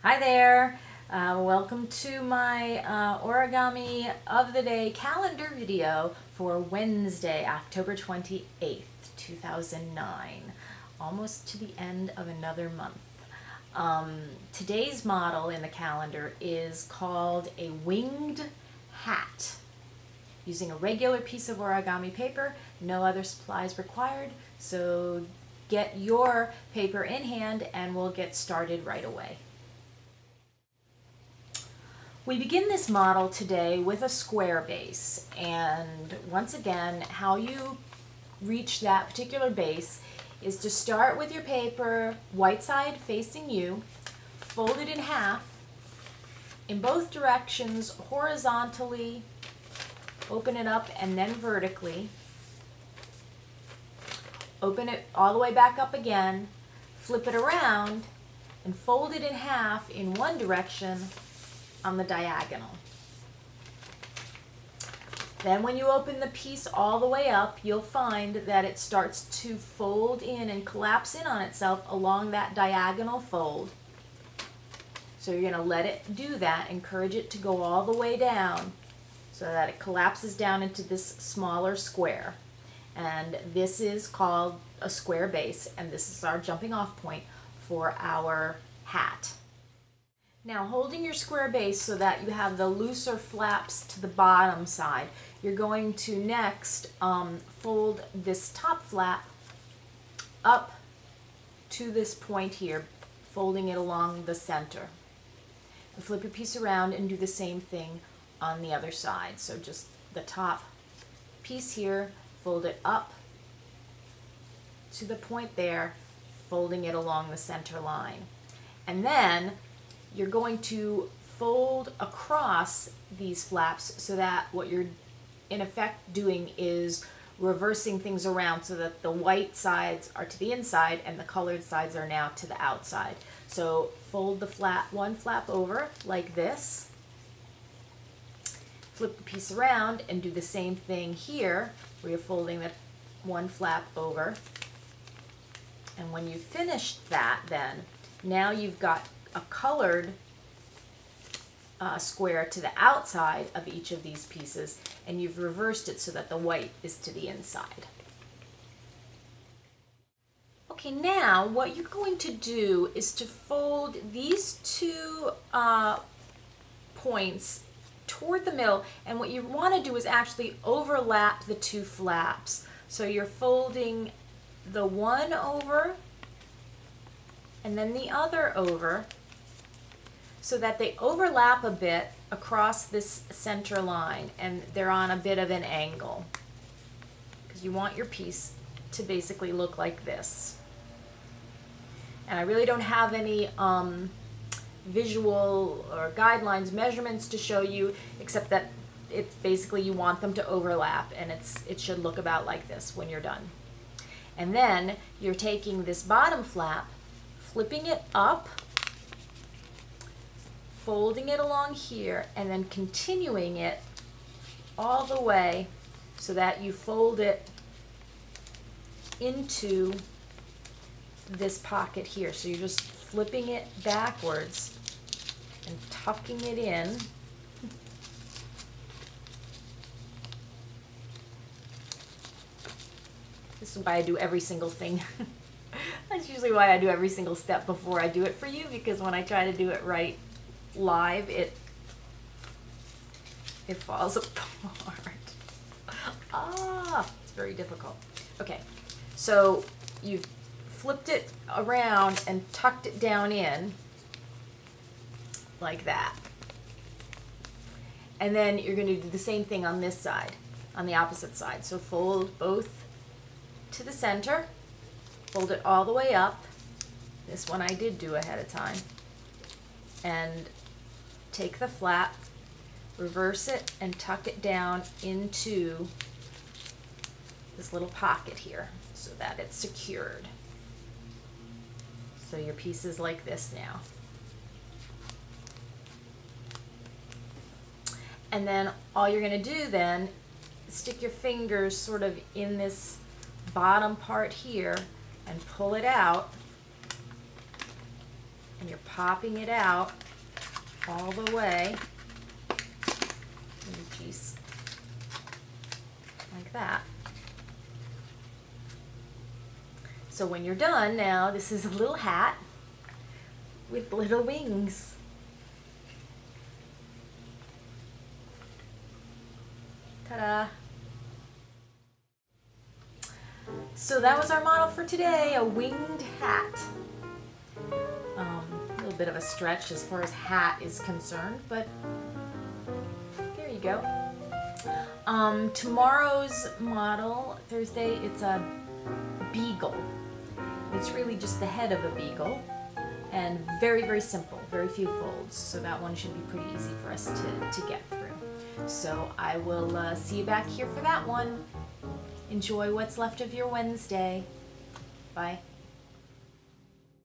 Hi there. Welcome to my origami of the day calendar video for Wednesday, October 28th, 2009. Almost to the end of another month. Today's model in the calendar is called a winged hat. Using a regular piece of origami paper, no other supplies required, so get your paper in hand and we'll get started right away. We begin this model today with a square base, and once again, how you reach that particular base is to start with your paper white side facing you, fold it in half in both directions horizontally, open it up and then vertically, open it all the way back up again, flip it around and fold it in half in one direction on the diagonal. Then when you open the piece all the way up, you'll find that it starts to fold in and collapse in on itself along that diagonal fold. So you're going to let it do that, encourage it to go all the way down so that it collapses down into this smaller square. And this is called a square base, and this is our jumping off point for our hat. Now, holding your square base so that you have the looser flaps to the bottom side, you're going to next fold this top flap up to this point here, folding it along the center. And flip your piece around and do the same thing on the other side. So just the top piece here, fold it up to the point there, folding it along the center line. And then you're going to fold across these flaps so that what you're in effect doing is reversing things around so that the white sides are to the inside and the colored sides are now to the outside. So fold the one flap over like this, flip the piece around and do the same thing here where you're folding the one flap over. And when you've finished that, then now you've got a colored square to the outside of each of these pieces, and you've reversed it so that the white is to the inside. Okay, now what you're going to do is to fold these two points toward the middle, and what you want to do is actually overlap the two flaps. So you're folding the one over and then the other over so that they overlap a bit across this center line and they're on a bit of an angle, because you want your piece to basically look like this. And I really don't have any visual or guidelines, measurements to show you, except that it's basically you want them to overlap, and it should look about like this when you're done. And then you're taking this bottom flap, flipping it up, folding it along here, and then continuing it all the way so that you fold it into this pocket here. So you're just flipping it backwards and tucking it in. This is why I do every single thing. That's usually why I do every single step before I do it for you, because when I try to do it right live, it falls apart. It's very difficult. Okay, so you've flipped it around and tucked it down in like that. And then you're going to do the same thing on this side, on the opposite side. So fold both to the center, fold it all the way up. This one I did do ahead of time. And take the flap, reverse it, and tuck it down into this little pocket here so that it's secured. So your piece is like this now. And then all you're going to do then is stick your fingers sort of in this bottom part here and pull it out and you're popping it out all the way. Oh, geez. Like that. So when you're done now, this is a little hat with little wings. Ta-da! So that was our model for today, a winged hat. A little bit of a stretch as far as hat is concerned, but there you go. Tomorrow's model, Thursday, it's a beagle. It's really just the head of a beagle, and very, very simple, very few folds, so that one should be pretty easy for us to get through. So I will see you back here for that one. Enjoy what's left of your Wednesday. Bye.